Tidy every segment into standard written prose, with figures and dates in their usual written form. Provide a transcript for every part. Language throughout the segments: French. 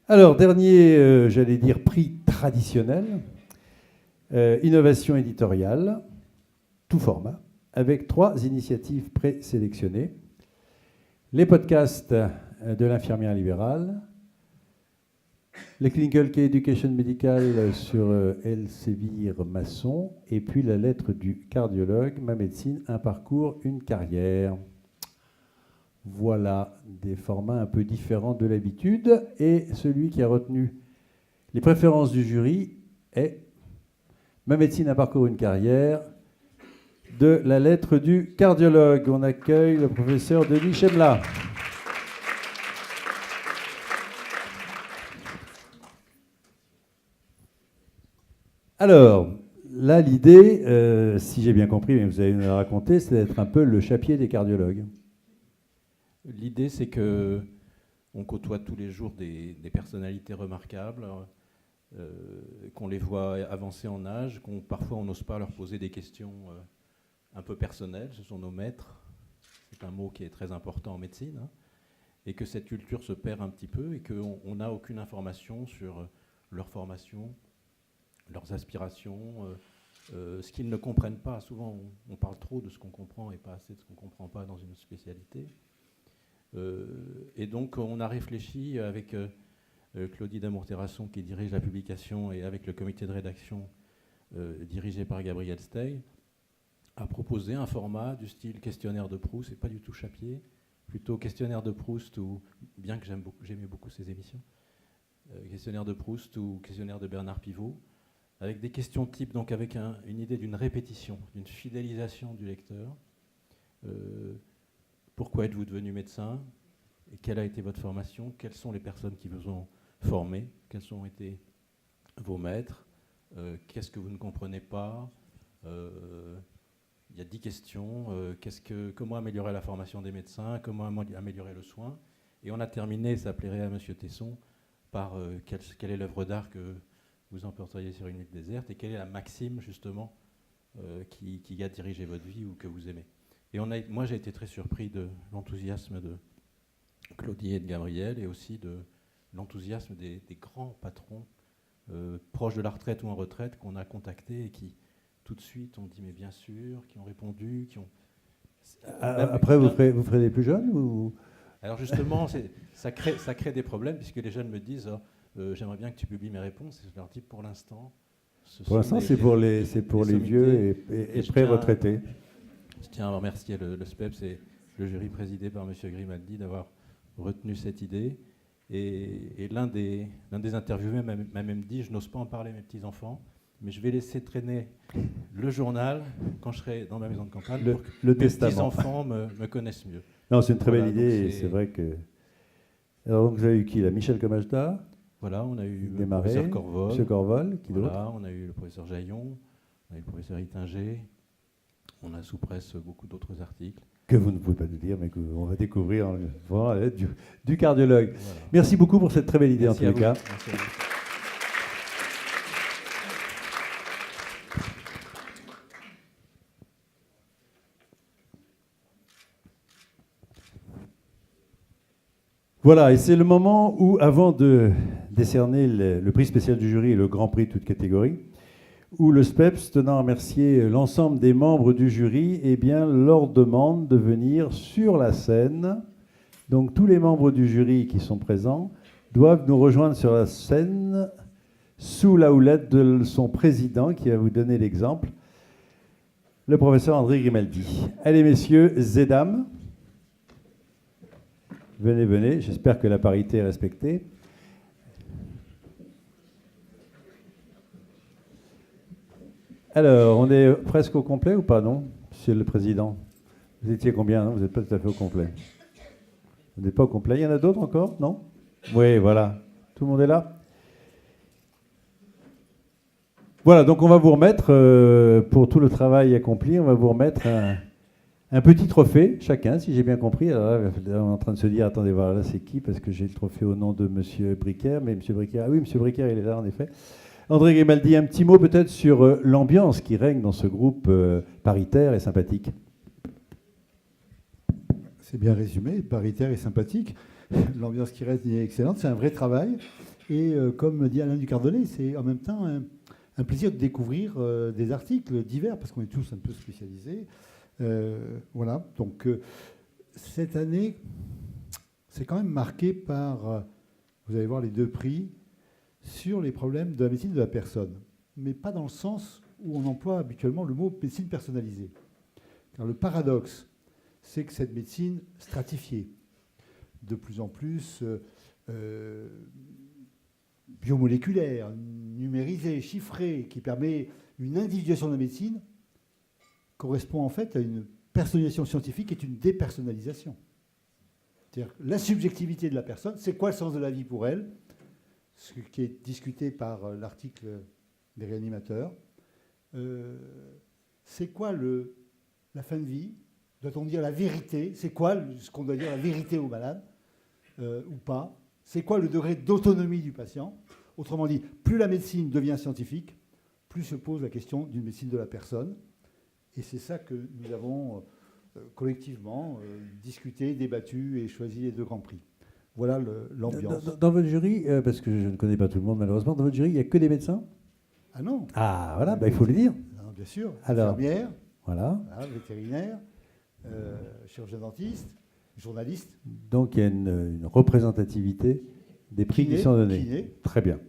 Alors, dernier, j'allais dire, prix traditionnel, innovation éditoriale, tout format, avec 3 initiatives présélectionnées. Les podcasts de l'infirmière libérale, les Clinical Key Education Medical sur Elsevier Masson, et puis la lettre du cardiologue, Ma médecine, un parcours, une carrière. Voilà des formats un peu différents de l'habitude. Et celui qui a retenu les préférences du jury est Ma médecine, un parcours, une carrière, de la lettre du cardiologue. On accueille le professeur Denis Chemla. Alors, là, l'idée, si j'ai bien compris, mais vous allez nous la raconter, c'est d'être un peu le chapier des cardiologues. L'idée, c'est que on côtoie tous les jours des personnalités remarquables, qu'on les voit avancer en âge, parfois on n'ose pas leur poser des questions un peu personnelles. Ce sont nos maîtres, c'est un mot qui est très important en médecine, hein, et que cette culture se perd un petit peu et qu'on n'a aucune information sur leur formation, leurs aspirations, ce qu'ils ne comprennent pas. Souvent, on parle trop de ce qu'on comprend et pas assez de ce qu'on ne comprend pas dans une spécialité. Et donc, on a réfléchi avec Claudie Damour-Terrasson, qui dirige la publication, et avec le comité de rédaction dirigé par Gabriel Stey, à proposer un format du style questionnaire de Proust, et pas du tout chapier, plutôt questionnaire de Proust, ou bien que j'aimais beaucoup ces émissions, questionnaire de Proust ou questionnaire de Bernard Pivot, avec des questions types, donc avec une idée d'une répétition, d'une fidélisation du lecteur. Pourquoi êtes-vous devenu médecin? Et quelle a été votre formation? Quelles sont les personnes qui vous ont formé? Quels ont été vos maîtres? Qu'est-ce que vous ne comprenez pas? Il y a 10 questions. Comment améliorer la formation des médecins? Comment améliorer le soin? Et on a terminé, ça plairait à M. Tesson, par quelle est l'œuvre d'art que vous emporteriez sur une île déserte, et quelle est la maxime, justement, qui a dirigé votre vie ou que vous aimez. Et moi, j'ai été très surpris de l'enthousiasme de Claudie et de Gabriel, et aussi de l'enthousiasme des grands patrons proches de la retraite ou en retraite qu'on a contactés et qui, tout de suite, ont dit « mais bien sûr », qui ont répondu, qui ont... Après, vous ferez des plus jeunes ou... Alors justement, ça crée des problèmes, puisque les jeunes me disent j'aimerais bien que tu publies mes réponses », et je leur dis pour l'instant... Pour l'instant, c'est pour les vieux et pré-retraités. Je tiens à remercier le SPEPS et le jury présidé par M. Grimaldi d'avoir retenu cette idée. Et l'un des interviewés m'a même dit « je n'ose pas en parler à mes petits-enfants, mais je vais laisser traîner le journal quand je serai dans ma maison de campagne pour que mes petits-enfants me connaissent mieux ». Non, c'est une très belle idée, et c'est vrai que... Alors, donc, vous avez eu qui, là? Michel Comajda? Voilà, on a eu le professeur Corvol. M. Corvol, qui d'autre? Voilà, on a eu le professeur Jaillon, on a eu le professeur Ittinger, on a sous presse beaucoup d'autres articles. Que vous ne pouvez pas nous dire, mais qu'on va découvrir à l'aide du cardiologue. Voilà. Merci beaucoup pour cette très belle idée. Merci en tous les cas. Merci à vous. Voilà, et c'est le moment où, avant de décerner le prix spécial du jury et le grand prix de toute catégorie, où le SPEPS, tenant à remercier l'ensemble des membres du jury, eh bien, leur demande de venir sur la scène. Donc tous les membres du jury qui sont présents doivent nous rejoindre sur la scène sous la houlette de son président, qui va vous donner l'exemple, le professeur André Grimaldi. Allez messieurs et dames, venez, venez, j'espère que la parité est respectée. Alors, on est presque au complet ou pas, non, Monsieur le Président? Vous étiez combien, non? Vous n'êtes pas tout à fait au complet. Vous n'êtes pas au complet. Il y en a d'autres encore, non? Oui, voilà. Tout le monde est là? Voilà, donc on va vous remettre, pour tout le travail accompli, on va vous remettre un petit trophée, chacun, si j'ai bien compris. Alors là, on est en train de se dire, attendez, voilà, c'est qui? Parce que j'ai le trophée au nom de M. Bricaire, mais M. Bricaire, ah oui, M. Bricaire, il est là, en effet. André Grimaldi, un petit mot peut-être sur l'ambiance qui règne dans ce groupe paritaire et sympathique. C'est bien résumé, paritaire et sympathique. L'ambiance qui reste est excellente, c'est un vrai travail. Et comme dit Alain Ducardonnet, c'est en même temps un plaisir de découvrir des articles divers, parce qu'on est tous un peu spécialisés. Voilà, donc cette année, c'est quand même marqué par, vous allez voir les 2 prix, sur les problèmes de la médecine de la personne, mais pas dans le sens où on emploie habituellement le mot médecine personnalisée. Car le paradoxe, c'est que cette médecine stratifiée, de plus en plus biomoléculaire, numérisée, chiffrée, qui permet une individuation de la médecine, correspond en fait à une personnalisation scientifique qui est une dépersonnalisation. C'est-à-dire la subjectivité de la personne, c'est quoi le sens de la vie pour elle, ce qui est discuté par l'article des réanimateurs. C'est quoi la fin de vie? Doit-on dire la vérité? C'est quoi ce qu'on doit dire la vérité au malade ou pas? C'est quoi le degré d'autonomie du patient? Autrement dit, plus la médecine devient scientifique, plus se pose la question d'une médecine de la personne. Et c'est ça que nous avons collectivement discuté, débattu et choisi les 2 grands prix. Voilà l'ambiance. Dans votre jury, parce que je ne connais pas tout le monde malheureusement, dans votre jury, il n'y a que des médecins? Ah non. Ah voilà, il faut le dire. Non, bien sûr. Alors, infirmière, voilà. Vétérinaire, chirurgien dentiste, journaliste. Donc il y a une représentativité des prix qui sont donnés. Kiné. Très bien.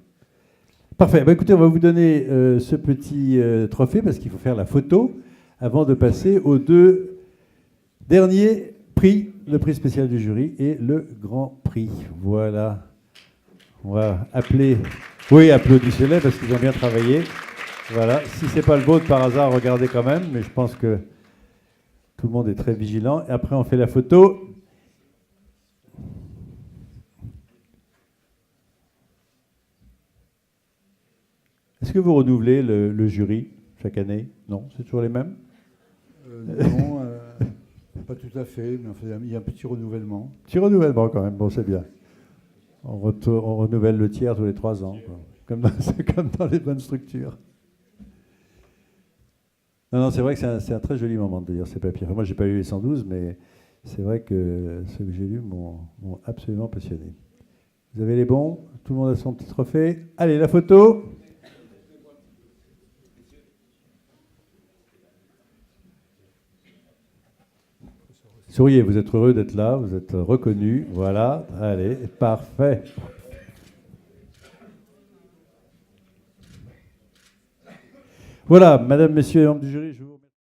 Parfait. Écoutez, on va vous donner ce petit trophée parce qu'il faut faire la photo avant de passer aux 2 derniers prix, le prix spécial du jury et le grand prix. Voilà. On va appeler... Oui, applaudissez-les parce qu'ils ont bien travaillé. Voilà. Si ce n'est pas le vôtre par hasard, regardez quand même, mais je pense que tout le monde est très vigilant. Et après, on fait la photo. Est-ce que vous renouvelez le jury chaque année? Non, c'est toujours les mêmes? Non, pas tout à fait, mais enfin, il y a un petit renouvellement. Petit renouvellement quand même, bon c'est bien. On renouvelle le tiers tous les 3 ans, quoi. C'est comme dans les bonnes structures. Non, c'est vrai que c'est un très joli moment de lire ces papiers. Enfin, moi, j'ai pas lu les 112, mais c'est vrai que ceux que j'ai lus m'ont absolument passionné. Vous avez les bons? Tout le monde a son petit trophée? Allez, la photo! Souriez, vous êtes heureux d'être là, vous êtes reconnu. Voilà, allez, parfait. Voilà, madame, messieurs et membres du jury, je vous